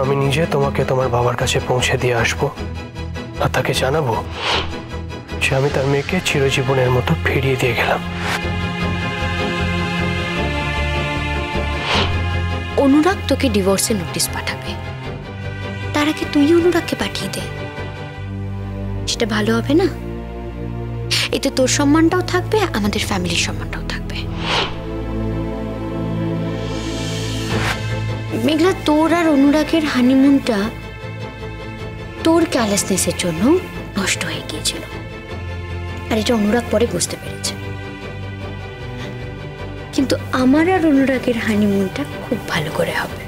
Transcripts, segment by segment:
আমি নিজে তোমাকে তোমার বাবার কাছে পৌঁছে দিয়ে আসবো আর তাকে জানাবো যে আমি তার মেয়েকে চিরজীবনের মতো ফিরিয়ে দিয়ে গেলাম। অনুরাগ তোকে ডিভোর্সের নোটিশ পাঠাবে, তার আগে তুই অনুরাগকে পাঠিয়ে দে, সেটা ভালো হবে না? এতে তোর সম্মানটাও থাকবে, আমাদের ফ্যামিলির সম্মানটাও থাকবে। মেঘলা, তোর আর অনুরাগের হানিমুনটা তোর ক্যালেসনেসের জন্য নষ্ট হয়ে গিয়েছিল, আর এটা অনুরাগ পরে বুঝতে পেরেছে। কিন্তু আমার আর অনুরাগের হানিমুনটা খুব ভালো করে হবে।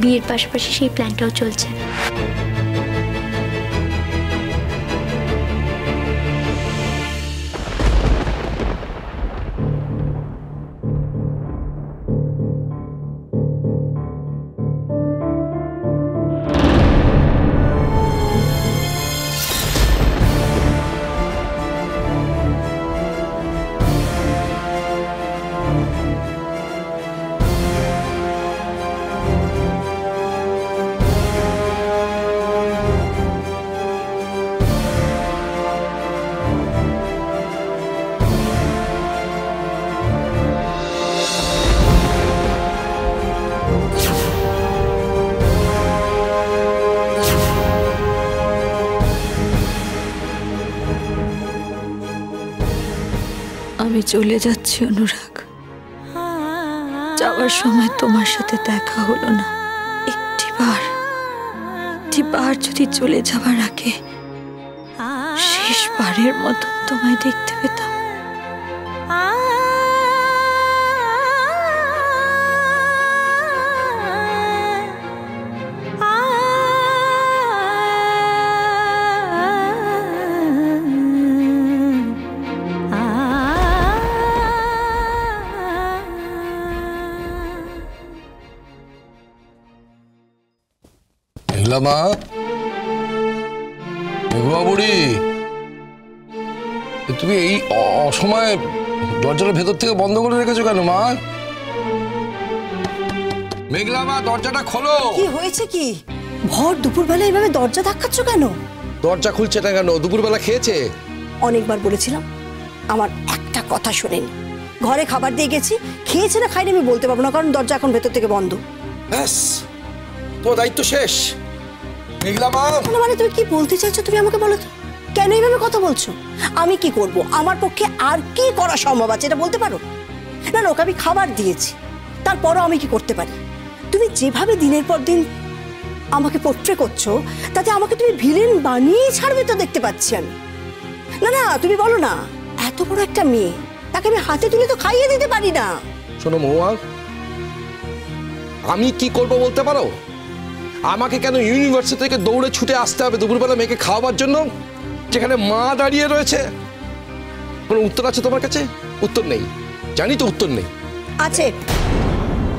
বিয়ের পাশাপাশি সেই প্ল্যানটাও চলছে। আমি চলে যাচ্ছি অনুরাগ, যাওয়ার সময় তোমার সাথে দেখা হলো না। একটিবার যদি চলে যাবার আগে শেষবারের মতো তোমায় দেখতে পেতাম। মা, বুড়ি, তুমি এই অসময়ে দরজাটা ভেতর থেকে বন্ধ করে রেখেছো কেন মা? মেঘলা মা, দরজাটা খোলো। কি হয়েছে? কি ভর দুপুরবেলা এইভাবে দরজা ধাক্কাচ্ছ কেন? দরজা খুলছে না কেন? দুপুরবেলা খেয়েছে? অনেকবার বলেছিলাম, আমার একটা কথা শোনেনি। ঘরে খাবার দিয়ে গেছি, খেয়েছে না খাইনি আমি বলতে পারবো না, কারণ দরজা এখন ভেতর থেকে বন্ধ। ব্যাস, তোমার দায়িত্ব শেষ। মেঘলা মা, মানে তুমি কি বলতে চাইছো? তুমি আমাকে বলো তো, কেন এইভাবে কথা বলছো? আমি কি করব? আমার পক্ষে আর কি করা সম্ভব আছে এটা বলতে পারো? না, ওকে আমি খাবার দিয়েছি, তারপরও আমি কি করতে পারি? তুমি যেভাবে দিনের পর দিন আমাকে পোট্রে করছো, তাতে আমাকে তুমি ভিলেন বানিয়ে ছাড়বে তো দেখতে পাচ্ছি আমি। না, তুমি বলো না, এত বড় একটা মেয়ে, তাকে আমি হাতে তুলে তো খাইয়ে দিতে পারি না। শোনো মহুয়া, আমি কি করব বলতে পারো? আমাকে কেন ইউনিভার্সিটি থেকে দৌড়ে ছুটে আসতে হবে দুপুরবেলা মেয়েকে খাওয়াবার জন্য, যেখানে মা দাঁড়িয়ে রয়েছে? কোনো উত্তর আছে তোমার কাছে? উত্তর নেই, জানি তো উত্তর নেই। আছে,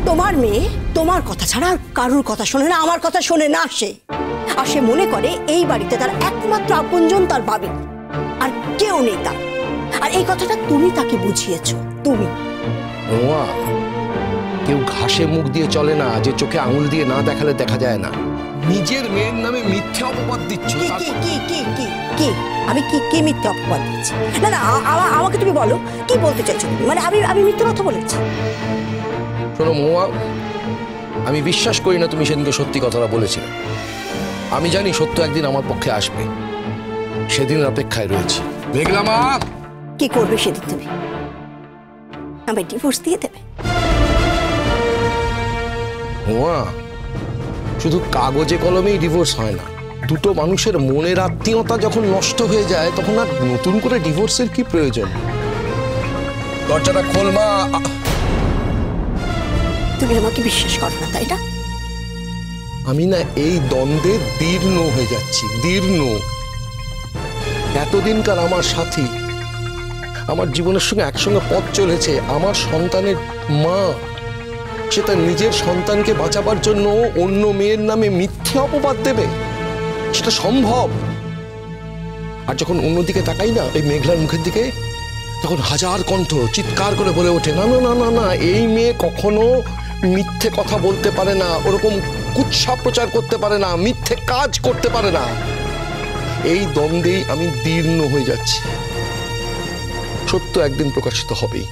তোমার মেয়ে তোমার কথা ছাড়া আর কারোর কথা শোনে না, আমার কথা শোনে না। সে মনে করে এই বাড়িতে তার একমাত্র আপনজন তার ভাবি, আর কেউ নেই তার। আর এই কথাটা তুমি তাকে বুঝিয়েছো। তুমি কেউ ঘাসে মুখ দিয়ে চলে না, যে চোখে আঙুল দিয়ে না দেখালে দেখা যায় না। নিজের মেয়ের নামে মিথ্যে অপবাদ দিচ্ছ। কি আমি কি মিথ্যে অপবাদ দিচ্ছি? না, আমাকে তুমি বলো, কি বলতে চাইছো? মানে আমি মিথ্যে কথা বলেছি? শোনো মহুয়া, আমি বিশ্বাস করি না তুমি সেদিনকে সত্যি কথাটা বলেছিলে। আমি জানি সত্য একদিন আমার পক্ষে আসবে, সেদিনের অপেক্ষায় রয়েছি। মেঘলা মা, কি করবে সেদিন? তুমি আমায় ডিভোর্স দিয়ে দেবে? মহুয়া, শুধু কাগজে কলমেই ডিভোর্স হয় না। দুটো মানুষের মনের আত্মীয়তা যখন নষ্ট হয়ে যায়, তখন আর নতুন করে ডিভোর্সের কি প্রয়োজন? দরজাটা খোল মা। তুমি আমাকে বিশ্বাস করো না, তাই না? আমি না এই দ্বন্দ্বে দীর্ণ হয়ে যাচ্ছি, দীর্ণ। এতদিনকার আমার সাথী, আমার জীবনের সঙ্গে একসঙ্গে পথ চলেছে, আমার সন্তানের মা, সে তার নিজের সন্তানকে বাঁচাবার জন্য অন্য মেয়ের নামে মিথ্যে অপবাদ দেবে? সেটা সম্ভব? আর যখন অন্যদিকে তাকাই না, এই মেঘলার মুখের দিকে, তখন হাজার কণ্ঠ চিৎকার করে বলে ওঠে, না না না না না, এই মেয়ে কখনো মিথ্যে কথা বলতে পারে না, ওরকম কুৎসা প্রচার করতে পারে না, মিথ্যে কাজ করতে পারে না। এই দ্বন্দ্বেই আমি দীর্ণ হয়ে যাচ্ছি। সত্য একদিন প্রকাশিত হবেই,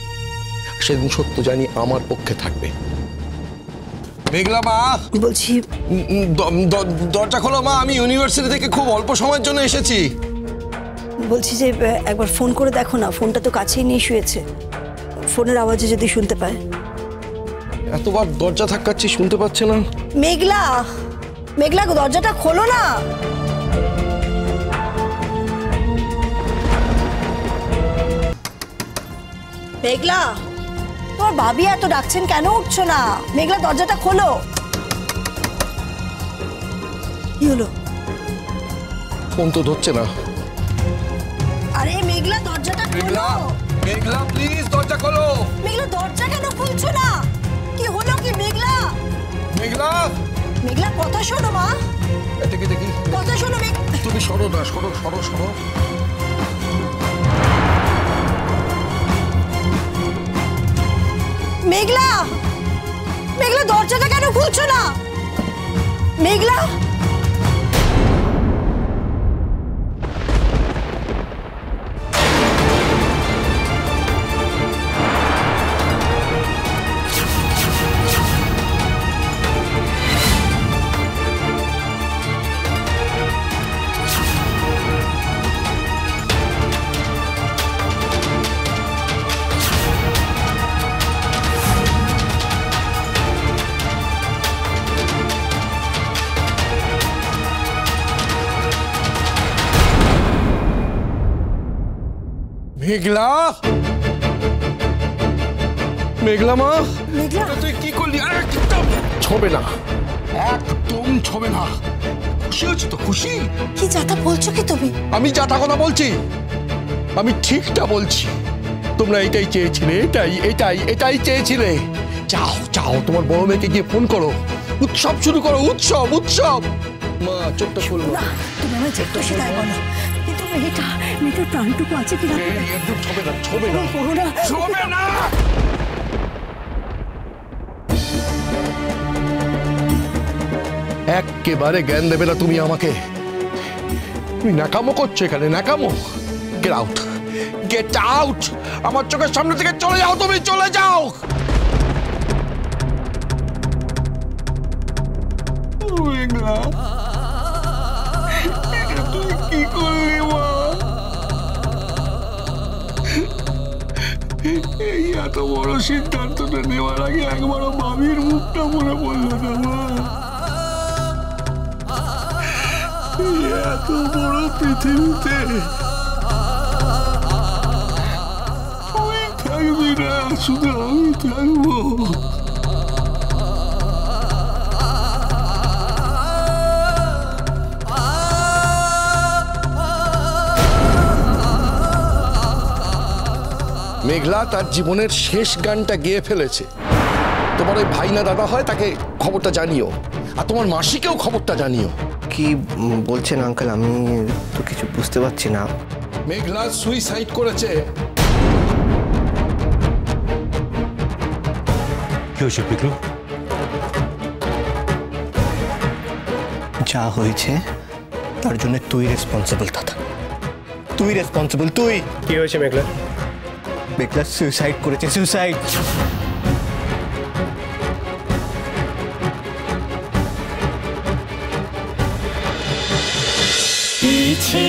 সেদিন সত্য জানি আমার পক্ষে থাকবে। মেঘলা মা, বলছি দরজা খোলো মা, আমি ইউনিভার্সিটি থেকে খুব অল্প সময়ের জন্য এসেছি। বলছি যে একবার ফোন করে দেখো না, ফোনটা তো কাছেই নিয়ে শুয়েছে, ফোনের আওয়াজে যদি শুনতে পায়। এতবার দরজা ধাক্কাচ্ছি, শুনতে পাচ্ছে না। মেঘলা, মেঘলা দরজাটা খোলো না। মেঘলা, তোমার ভাবি এত ডাকছেন কেন, উঠছো না? মেঘলা দরজাটা খোলো। কি হলো? ফোন তো ধরছে না। আরে মেঘলা দরজাটা খোলো। মেঘলা প্লিজ দরজা খোলো। মেঘলা দরজা কেন খুলছো না? কি হলো কি মেঘলা? মেঘলা, মেঘলা কথা শোনো মা, দেখি দেখি, কথা শোনো। তুমি সরো না, সরো সরো সরো। মেঘলা, মেঘলা দরজাটা কেন খুলছো না? মেঘলা, মেঘলা, মেঘলা মা, মেঘলা তুই কি করলি? একদম ছবে না, একদম ছবে না। খুশি হচ্ছি তো, খুশি। কি যাতা বলছো কি তুমি? আমি যাতা কথা বলছি, আমি ঠিকটা বলছি। তোমরা এটাই চেয়েছিলে, এটাই এটাই এটাই চেয়েছিলে। যাও যাও, তোমার বড় মেয়েকে গিয়ে ফোন করো, উৎসব শুরু করো, উৎসব উৎসব। মা চোখটা খুলবো না, তুমি আমার যেটা সেটাই বলো, কিন্তু মেয়েটার প্রাণটুকু আছে কিনা? একদম ছবে না, ছবে না, করো না, ছবে না। একেবারে জ্ঞান দেবে না তুমি আমাকে। তুমি ন্যাকামো করছো এখানে, ন্যাকামো। Get out, get out. আমার চোখের সামনে থেকে চলে যাও, তুমি চলে যাও। মেঘলা, তুই কি করলি মা? এই এত বড় সিদ্ধান্তটা নেওয়ার আগে একবারও ভাবির মুখটা মনে পড়লো না মা। এত বড় পৃথিবীতে তুই থাকবি না, শুধু আমি থাকবো। মেঘলা তার জীবনের শেষ গানটা গেয়ে ফেলেছে। তোমার ওই ভাই না দাদা হয়, তাকে খবরটা জানিও, আর তোমার মাসিকেও খবরটা জানিও। কি বলছেন আঙ্কেল? আমি তো কিছু বুঝতে পারছি না। মেঘলা সুইসাইড করেছে। কি হয়েছে পিকলু? যা হয়েছে তার জন্য তুই রেসপন্সিবল দাদা, তুই রেসপন্সিবল। তুই কি হয়েছে মেঘলা? মেঘলা সুইসাইড করেছে, সুইসাইড। पीछे